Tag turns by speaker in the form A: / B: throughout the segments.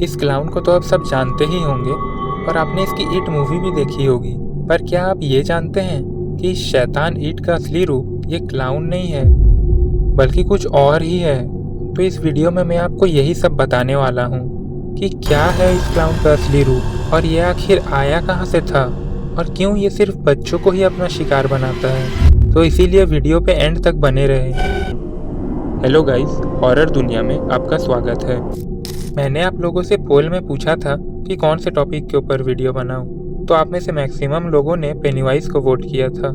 A: इस क्लाउन को तो आप सब जानते ही होंगे और आपने इसकी इट मूवी भी देखी होगी। पर क्या आप ये जानते हैं कि शैतान इट का असली रूप ये क्लाउन नहीं है बल्कि कुछ और ही है। तो इस वीडियो में मैं आपको यही सब बताने वाला हूँ कि क्या है इस क्लाउन का असली रूप और ये आखिर आया कहाँ से था और क्यों ये सिर्फ बच्चों को ही अपना शिकार बनाता है। तो इसीलिए वीडियो पे एंड तक बने रहे। हेलो गाइस, हॉरर दुनिया में आपका स्वागत है। मैंने आप लोगों से पोल में पूछा था कि कौन से टॉपिक के ऊपर वीडियो बनाऊं, तो आप में से मैक्सिमम लोगों ने पेनीवाइज को वोट किया था।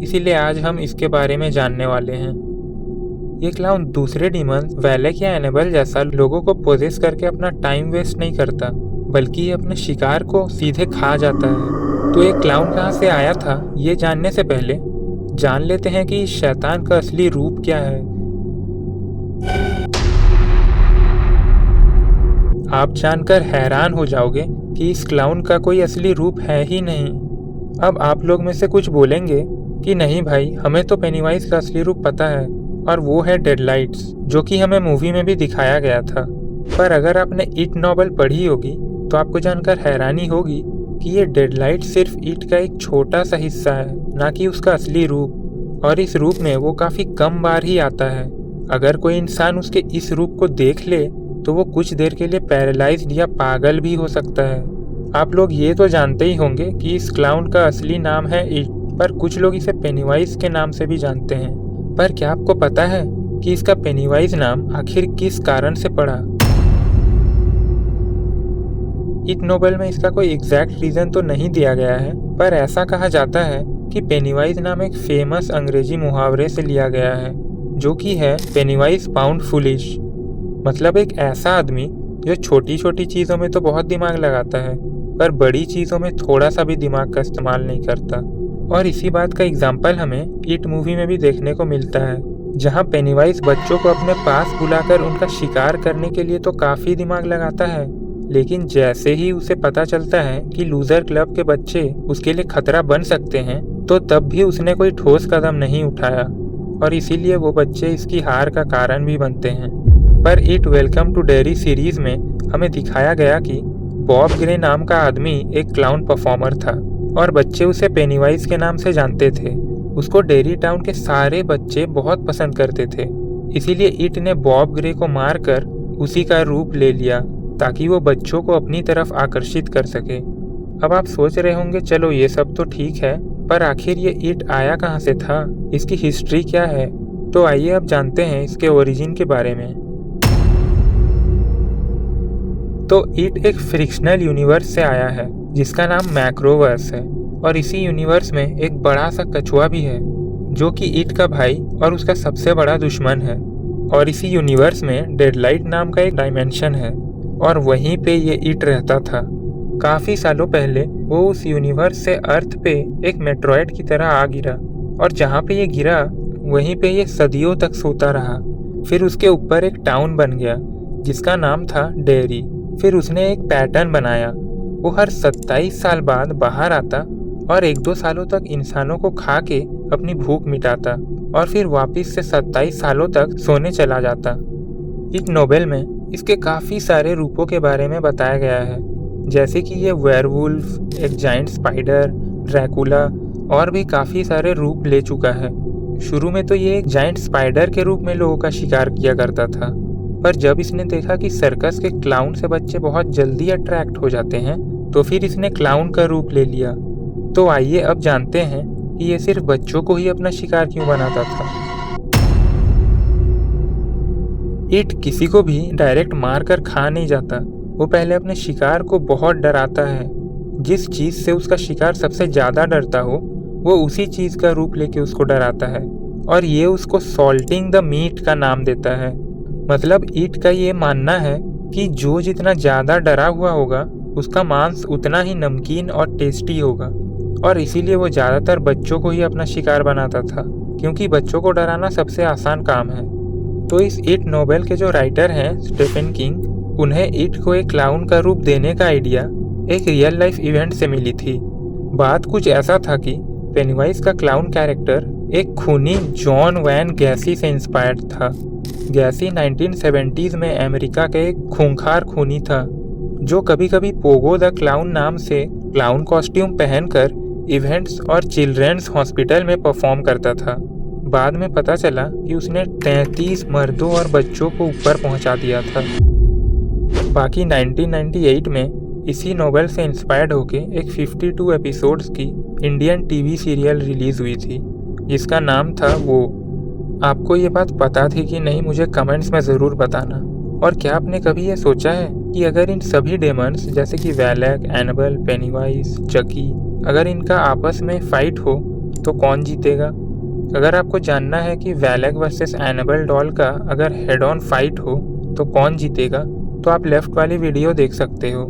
A: इसीलिए आज हम इसके बारे में जानने वाले हैं। ये क्लाउन दूसरे डीमंस वैलेक या एनेबल जैसा लोगों को पोजेस करके अपना टाइम वेस्ट नहीं करता, बल्कि ये अपने शिकार को सीधे खा जाता है। तो ये क्लाउन कहाँ से आया था, ये जानने से पहले जान लेते हैं कि इस शैतान का असली रूप क्या है। आप जानकर हैरान हो जाओगे कि इस क्लाउन का कोई असली रूप है ही नहीं। अब आप लोग में से कुछ बोलेंगे कि नहीं भाई, हमें तो पेनीवाइज का असली रूप पता है और वो है डेडलाइट्स, जो कि हमें मूवी में भी दिखाया गया था। पर अगर आपने इट नॉवेल पढ़ी होगी तो आपको जानकर हैरानी होगी कि ये डेडलाइट सिर्फ इट का एक छोटा सा हिस्सा है, ना कि उसका असली रूप। और इस रूप में वो काफ़ी कम बार ही आता है। अगर कोई इंसान उसके इस रूप को देख ले तो वो कुछ देर के लिए पैरालाइज्ड या पागल भी हो सकता है। आप लोग ये तो जानते ही होंगे कि इस क्लाउन का असली नाम है इट, पर कुछ लोग इसे पेनीवाइज के नाम से भी जानते हैं। पर क्या आपको पता है कि इसका पेनीवाइज नाम आखिर किस कारण से पड़ा? इट नोवेल में इसका कोई एग्जैक्ट रीजन तो नहीं दिया गया है, पर ऐसा कहा जाता है कि पेनीवाइज नाम एक फेमस अंग्रेजी मुहावरे से लिया गया है, जो कि है पेनीवाइज पाउंड फुलिश। मतलब एक ऐसा आदमी जो छोटी छोटी चीज़ों में तो बहुत दिमाग लगाता है, पर बड़ी चीज़ों में थोड़ा सा भी दिमाग का इस्तेमाल नहीं करता। और इसी बात का एग्जाम्पल हमें इट मूवी में भी देखने को मिलता है, जहाँ पेनीवाइज बच्चों को अपने पास बुलाकर उनका शिकार करने के लिए तो काफ़ी दिमाग लगाता है, लेकिन जैसे ही उसे पता चलता है कि लूजर क्लब के बच्चे उसके लिए खतरा बन सकते हैं, तो तब भी उसने कोई ठोस कदम नहीं उठाया और इसीलिए वो बच्चे इसकी हार का कारण भी बनते हैं। पर It welcome to Derry series में हमें दिखाया गया कि बॉब ग्रे नाम का आदमी एक क्लाउन परफॉर्मर था और बच्चे उसे पेनीवाइज के नाम से जानते थे। उसको डेरी टाउन के सारे बच्चे बहुत पसंद करते थे, इसीलिए इट ने बॉब ग्रे को मारकर उसी का रूप ले लिया ताकि वो बच्चों को अपनी तरफ आकर्षित कर सके। अब आप सोच रहे होंगे, चलो ये सब तो ठीक है, पर आखिर ये इट आया कहाँ से था, इसकी हिस्ट्री क्या है? तो आइए अब जानते हैं इसके ओरिजिन के बारे में। तो इट एक फ्रिक्शनल यूनिवर्स से आया है जिसका नाम मैक्रोवर्स है, और इसी यूनिवर्स में एक बड़ा सा कछुआ भी है जो कि इट का भाई और उसका सबसे बड़ा दुश्मन है। और इसी यूनिवर्स में डेडलाइट नाम का एक डायमेंशन है और वहीं पे ये इट रहता था। काफ़ी सालों पहले वो उस यूनिवर्स से अर्थ पे एक मेट्रॉइड की तरह आ गिरा, और जहाँ पे ये गिरा वहीं पे ये सदियों तक सोता रहा। फिर उसके ऊपर एक टाउन बन गया जिसका नाम था डेरी। फिर उसने एक पैटर्न बनाया, वो हर 27 साल बाद बाहर आता और 1-2 सालों तक इंसानों को खा के अपनी भूख मिटाता और फिर वापस से 27 सालों तक सोने चला जाता। इट नोवेल में इसके काफ़ी सारे रूपों के बारे में बताया गया है, जैसे कि ये वेयरवुल्फ, एक जाइंट स्पाइडर, ड्रैकुला और भी काफ़ी सारे रूप ले चुका है। शुरू में तो ये एक जाइंट स्पाइडर के रूप में लोगों का शिकार किया करता था, पर जब इसने देखा कि सर्कस के क्लाउन से बच्चे बहुत जल्दी अट्रैक्ट हो जाते हैं, तो फिर इसने क्लाउन का रूप ले लिया। तो आइए अब जानते हैं कि ये सिर्फ बच्चों को ही अपना शिकार क्यों बनाता था। इट किसी को भी डायरेक्ट मार कर खा नहीं जाता, वो पहले अपने शिकार को बहुत डराता है। जिस चीज़ से उसका शिकार सबसे ज़्यादा डरता हो वो उसी चीज़ का रूप लेके उसको डराता है, और ये उसको सॉल्टिंग द मीट का नाम देता है। मतलब इट का ये मानना है कि जो जितना ज़्यादा डरा हुआ होगा उसका मांस उतना ही नमकीन और टेस्टी होगा, और इसीलिए वो ज़्यादातर बच्चों को ही अपना शिकार बनाता था, क्योंकि बच्चों को डराना सबसे आसान काम है। तो इस इट नोवेल के जो राइटर हैं स्टीफन किंग, उन्हें इट को एक क्लाउन का रूप देने का आइडिया एक रियल लाइफ इवेंट से मिली थी। बात कुछ ऐसा था कि पेनीवाइज का क्लाउन कैरेक्टर एक खूनी जॉन वैन गैसी से इंस्पायर्ड था। गैसी 1970s में अमेरिका का एक खूंखार खूनी था जो कभी कभी पोगो द क्लाउन नाम से क्लाउन कॉस्ट्यूम पहनकर इवेंट्स और चिल्ड्रंस हॉस्पिटल में परफॉर्म करता था। बाद में पता चला कि उसने 33 मर्दों और बच्चों को ऊपर पहुंचा दिया था। बाकी 1998 में इसी नोवेल से इंस्पायर्ड होके एक 52 एपिसोड्स की इंडियन टीवी सीरियल रिलीज हुई थी जिसका नाम था वो। आपको ये बात पता थी कि नहीं, मुझे कमेंट्स में ज़रूर बताना। और क्या आपने कभी ये सोचा है कि अगर इन सभी डेमन्स जैसे कि वैलेक, एनाबेल, पेनीवाइज, चकी, अगर इनका आपस में फाइट हो तो कौन जीतेगा? अगर आपको जानना है कि वैलेक वर्सेस एनाबेल डॉल का अगर हेड ऑन फाइट हो तो कौन जीतेगा, तो आप लेफ्ट वाली वीडियो देख सकते हो।